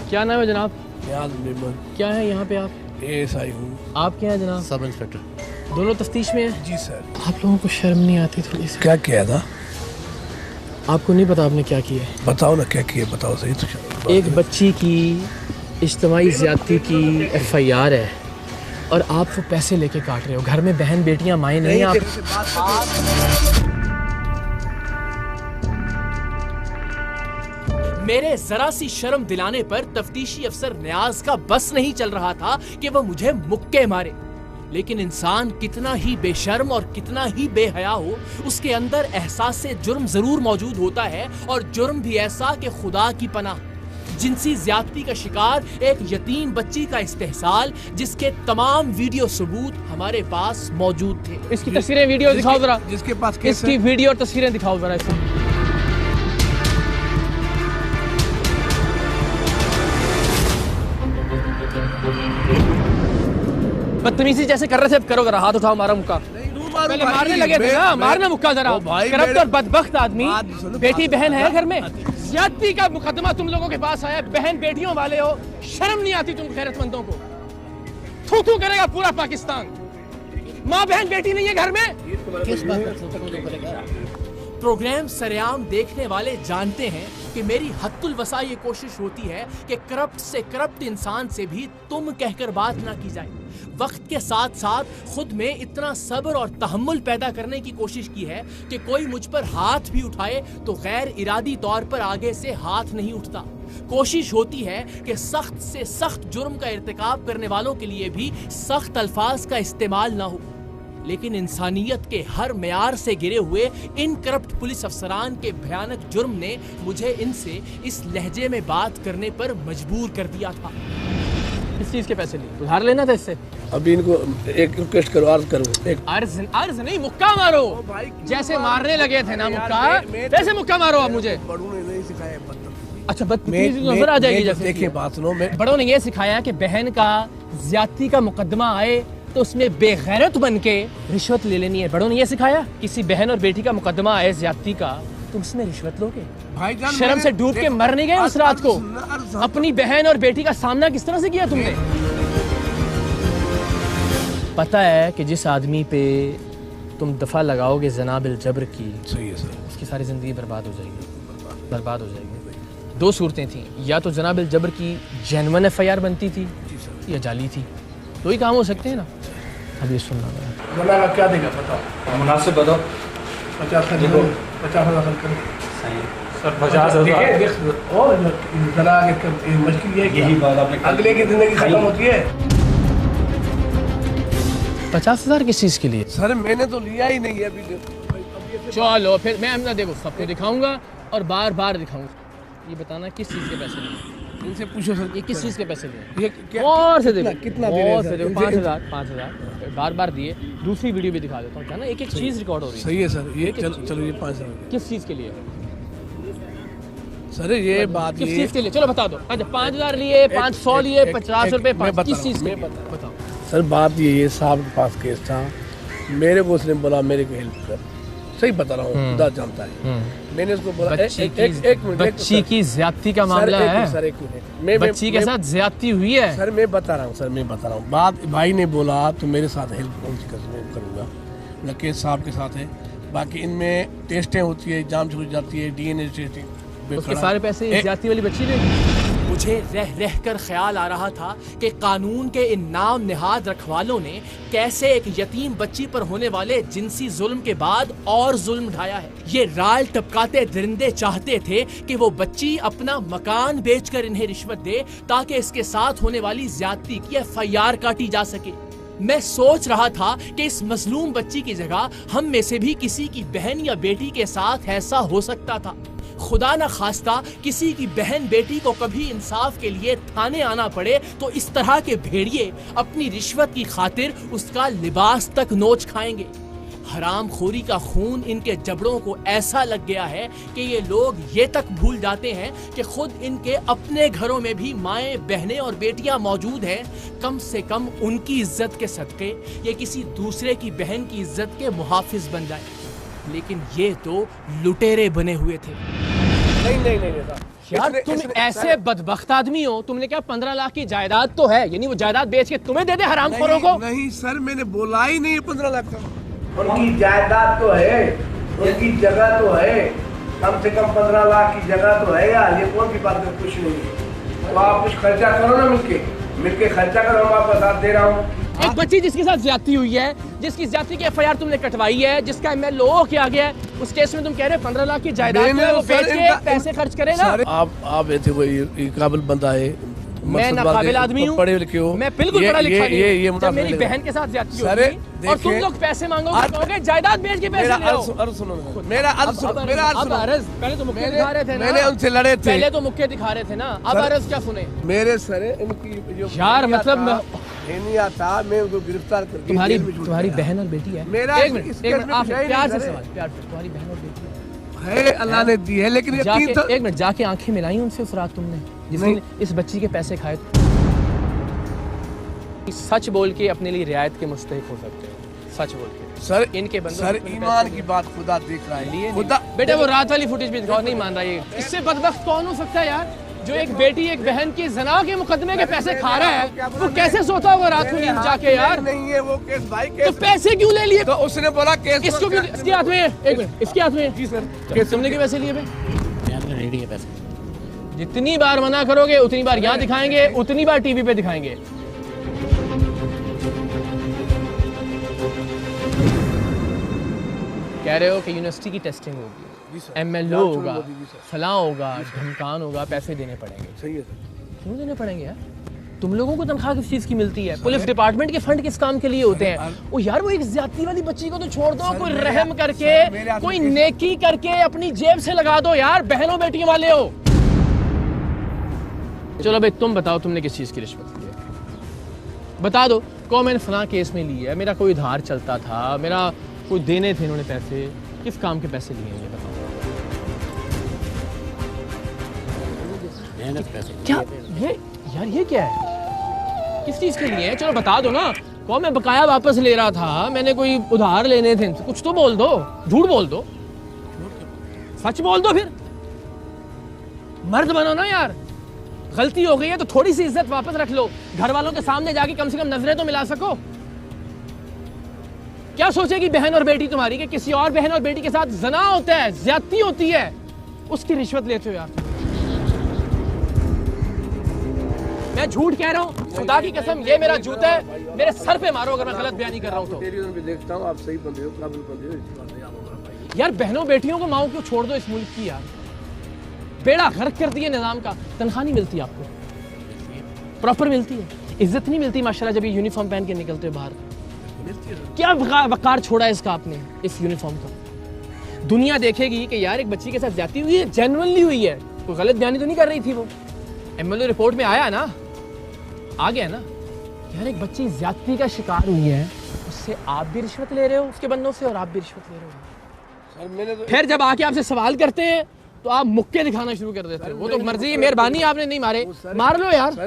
क्या नाम है जनाब? क्या है यहाँ पे आप? ASI हूँ। आप क्या है जनाब? Sub inspector. दोनों तफ्तीश में हैं? जी सर। आप लोगों को शर्म नहीं आती थोड़ी सी? क्या किया था? आपको नहीं पता आपने क्या किया? बताओ ना क्या किया, बताओ सही तो। एक बच्ची की इज्तिमाई ज़्यादती की FIR है और आप वो पैसे लेके काट रहे हो। घर में बहन बेटियां माएँ नहीं आप। मेरे जरा सी शर्म दिलाने पर तफ्तीशी अफसर न्याज का बस नहीं चल रहा था कि वह मुझे मुक्के मारे। लेकिन इंसान कितना ही बेशर्म और कितना ही बेहया हो, उसके अंदर एहसास से जुर्म जरूर मौजूद होता है, और जुर्म भी ऐसा कि खुदा की पनाह। जिनसी ज्यादती का शिकार एक यतीम बच्ची का इस्तेहसाल, जिसके तमाम वीडियो सबूत हमारे पास मौजूद थे। इसकी तस्वीरें वीडियो दिखाओ जरा। जिसके पास इसकी वीडियो और तस्वीरें दिखाओ जरा इसे। बदतमीजी जैसे कर रहे थे, अब करो जरा। हाथ उठाओ, मारा मुक्का। पहले मारने लगे थे ना, मारना मुक्का जरा। करप्ट और बदबख्त आदमी, बेटी बहन है घर में, ज्यादती का मुकदमा तुम लोगों के पास आया। बहन बेटियों वाले हो, शर्म नहीं आती तुम गैरतमंदों को? थू थू करेगा पूरा पाकिस्तान। माँ बहन बेटी नहीं है घर में? किस बात का प्रोग्राम सरेआम देखने वाले जानते हैं कि मेरी हद्दुल वसा ये कोशिश होती है कि करप्ट से करप्ट इंसान से भी तुम कहकर बात ना की जाए। वक्त के साथ साथ खुद में इतना सब्र और तहम्मुल पैदा करने की कोशिश की है कि कोई मुझ पर हाथ भी उठाए तो गैर इरादी तौर पर आगे से हाथ नहीं उठता। कोशिश होती है कि सख्त से सख्त जुर्म का इर्तिकाब करने वालों के लिए भी सख्त अल्फाज का इस्तेमाल ना हो। लेकिन इंसानियत के हर मेयार से गिरे हुए इन करप्ट पुलिस अफसरान के भयानक जुर्म ने मुझे इनसे इस लहजे में बात करने पर मजबूर कर दिया था। किस चीज के पैसे लिए? उधार लेना था इससे? अभी इनको एक रिक्वेस्ट करो, अर्ज करो। एक अर्ज नहीं, मुक्का मारो। जैसे मारने लगे थे ना मुक्का, वैसे मुक्का मारो आप मुझे। बड़ों ने नहीं सिखाया अच्छा, बदतमीजी तो नजर आ जाएगी। जैसे देखिए बात सुनो, बड़ों ने ये सिखाया कि बहन का ज्यादती का मुकदमा आए तो उसमें बेगैरत बन के रिश्वत ले लेनी है। बड़ों ने ये सिखाया किसी बहन और बेटी का मुकदमा आए ज्यादती का, तुम उसमें रिश्वत लोगे? शर्म से डूब के मर नहीं गए उस रात को? अपनी बहन और बेटी का सामना किस तरह से किया तुमने? पता है कि जिस आदमी पे तुम दफा लगाओगे जना बिल जबर की, सही है सर, उसकी सारी जिंदगी बर्बाद हो जाएगी। बर्बाद हो जाएगी। दो सूरतें थी, या तो जना बिल जबर की जेन्युइन FIR बनती थी या जाली थी। दो ही काम हो सकते हैं ना। अब ये सुनना जना का क्या देगा बताओ? मुनासिब बताओ। 50,000 करो। सही सर, 50,000 और जना मुश्किल है, यही बात आपने अगले की जिंदगी खत्म होती है। 50,000 किस चीज के लिए? सर मैंने तो लिया ही नहीं है अभी। चलो फिर मैं अपना देखो सबको दिखाऊंगा और बार बार दिखाऊंगा। ये बताना किस चीज के पैसे लिए? इनसे पूछो सर, ये किस चीज के पैसे लिए? ये क्या, और से देखो कितना और से देखो। 5,000 बार बार दिए। दूसरी वीडियो भी दिखा देता हूँ, क्या ना, एक एक चीज रिकॉर्ड हो रही है। सही है सर, ये चलो ये 5,000 किस चीज के लिए? सर ये बात किस चीज के लिए? चलो बता दो। अच्छा, 5,000 लिए, 500 लिए, 50 रुपए, किस चीज के? बताओ सर। बात ये है, साहब के पास केस था, मेरे को उसने बोला मेरे को हेल्प कर। सही बता रहा हूँ, खुदा जानता है। मैंने उसको बोला एक मिनट, बच्ची की ज्यादती का मामला है सर। एक मिनट, बच्ची के साथ ज्यादती हुई है सर। मैं बता रहा हूँ सर, मैं बता रहा हूँ। बात भाई ने बोला तो मेरे साथ हेल्प कौन सी करूँगा, मेरा केस साहब के साथ है। बाकी इनमें टेस्टें होती है, जांच हो जाती है, DNA टेस्टिंग, उसके सारे पैसे ज्यादती वाली बच्ची ने। मुझे रह रह कर ख्याल आ रहा था कि कानून के इन नाम निहाद रखवालों ने कैसे एक यतीम बच्ची पर होने वाले जिनसी जुल्म के बाद और जुल्म ढाया है। ये राल टपकाते दरिंदे चाहते थे कि वो बच्ची अपना मकान बेचकर इन्हें रिश्वत दे ताकि इसके साथ होने वाली ज्यादती की FIR काटी जा सके। मैं सोच रहा था कि इस मजलूम बच्ची की जगह हम में से भी किसी की बहन या बेटी के साथ ऐसा हो सकता था। खुदा न खास्ता किसी की बहन बेटी को कभी इंसाफ के लिए थाने आना पड़े तो इस तरह के भेड़िए अपनी रिश्वत की खातिर उसका लिबास तक नोच खाएंगे। हरामखोरी का खून इनके जबड़ों को ऐसा लग गया है कि ये लोग ये तक भूल जाते हैं कि खुद इनके अपने घरों में भी माएँ, बहनें और बेटियां मौजूद हैं। कम से कम उनकी इज्जत के सदके ये किसी दूसरे की बहन की इज्जत के मुहाफिज बन जाए। लेकिन ये तो लुटेरे बने हुए थे। नहीं यार तुम ऐसे बदबख्त आदमी हो, तुमने क्या 15 लाख की जायदाद तो है, यानी वो जायदाद बेच के तुम्हें दे दे हरामखोरों को? नहीं सर, मैंने बोला ही नहीं 15 लाख का। उनकी जायदाद तो है, उनकी जगह तो है, कम से कम 15 लाख की जगह तो है यार, ये कौन सी बात है? कुछ नहीं है। तो आप कुछ खर्चा करो ना, मिलके खर्चा करो, हम आपका साथ दे रहा हूँ। एक बच्ची जिसके साथ ज्यादती हुई है, जिसकी ज्यादती की एफआईआर तुमने कटवाई है, जिसका एमएलओ किया गया है, उस केस में तुम कह रहे हो 15 लाख की जायदाद है, वो बेच के पैसे खर्च करे ना? आप ऐसे कोई काबिल बंदा है, मैं नाकाबिल आदमी हूँ, पढ़े लिखे हो, मैं बिल्कुल पढ़ा लिखा नहीं हूँ। ये जब मेरी बहन के साथ ज्यादती होगी और तुम लोग पैसे मांगोगे, कहोगे जायदाद बेच के पैसे ले लो। मेरा अर्ज सुनो, पहले तो मुक्के दिखा रहे थे ना, मैंने उनसे लड़े थे, पहले तो मुक्के दिखा रहे थे ना, अब अर्ज क्या सुने? मेरे सर इनकी जो यार मतलब नहीं आता, मैं उनको गिरफ्तार कर तुम्हारी बहन और बेटी है। मेरा एक मिनट आप प्यार से सवाल, प्यार से, तुम्हारी बहन और बेटी है, अल्लाह ने दी है, लेकिन एक मिनट जाके आंखें मिलाई उनसे उस रात तुमने, जिसने इस बच्ची के पैसे खाए? सच बोल के अपने लिए रियायत के मुस्तहिक हो सकते हो, सच बोल के। सर इनके बंदों सर ईमान की बात खुदा देख रहा है, खुदा। बेटे वो रात वाली फुटेज भी दिखाओ, नहीं मान रहा ये। इससे बदबख्त कौन हो सकता है यार, जो एक बेटी एक बहन की जना के मुकदमे के पैसे खा रहा है, वो कैसे सोता होगा रात को नींद जाके यार? नहीं है वो केस भाई, तो पैसे क्यों ले लिए? तो उसने बोला केस इसको क्यों, इसके हाथ में, एक मिनट, इसके हाथ में? जी सर, तुमने क्यों पैसे लिए? रेडी है पैसे। जितनी बार मना करोगे उतनी बार यहाँ दिखाएंगे, उतनी बार टीवी पे दिखाएंगे। कह रहे हो कि यूनिवर्सिटी की टेस्टिंग होगी, एमएलओ होगा, फलां होगा, ढमकान होगा, पैसे देने पड़ेंगे। सही है सर। क्यों देने पड़ेंगे यार? तुम लोगों को तनख्वाह किस चीज़ की मिलती है? पुलिस डिपार्टमेंट के फंड किस काम के लिए होते हैं? वो यार वो एक ज्यादती वाली बच्ची को तो छोड़ दो, कोई रहम करके, कोई नेकी करके अपनी जेब से लगा दो यार, बहनों बेटियों वाले हो। चलो भाई तुम बताओ, तुमने किस चीज़ की रिश्वत ली है? बता दो, को मैंने फलां केस में ली है, मेरा कोई उधार चलता था, मेरा कोई देने थे इन्होंने पैसे, किस काम के पैसे लिए ये बताओ। क्या ये यार, ये क्या है? किस चीज़ के लिए है? चलो बता दो ना। को मैं बकाया वापस ले रहा था, मैंने कोई उधार लेने थे, कुछ तो बोल दो, झूठ बोल दो, सच बोल दो, फिर मर्द बनो ना यार। गलती हो गई है तो थोड़ी सी इज्जत वापस रख लो, घर वालों के सामने जाके कम से कम नजरें तो मिला सको। क्या सोचेगी बहन और बेटी तुम्हारी कि किसी और बहन और बेटी के साथ जना होता है, ज्यादती होती है, उसकी रिश्वत लेते हो यार? मैं झूठ कह रहा हूँ, खुदा की कसम, ये मेरा जूता है, मेरे सर पे मारो अगर मैं गलत बयानी कर रहा हूँ तो। देखता हूँ आप सही बंदे हो, काबिल बंदे हो। यार बहनों बेटियों को माओ क्यों छोड़ दो इस मुल्क की यार, बेड़ा गर्क कर दिए निजाम का। तनख्वाह नहीं मिलती आपको, प्रॉपर मिलती है, इज्जत नहीं मिलती माशाल्लाह जब ये यूनिफॉर्म पहन के निकलते हो बाहर। क्या वकार छोड़ा है इसका आपने, इस यूनिफॉर्म का? दुनिया देखेगी कि यार एक बच्ची के साथ ज्यादती हुई है, जेन्युइनली हुई है, कोई गलत बयानी तो नहीं कर रही थी वो। एमएलए रिपोर्ट में आया ना, आ गया ना यार, एक बच्ची ज्यादती का शिकार हुई है, उससे आप भी रिश्वत ले रहे हो उसके बंदों से, और आप भी रिश्वत ले रहे हो। सर मैंने तो फिर जब आके आपसे सवाल करते हैं तो आप मुक्के दिखाना शुरू कर देते हो। वो तो मर्जी, मेहरबानी, आपने नहीं मारे, मार लो यार।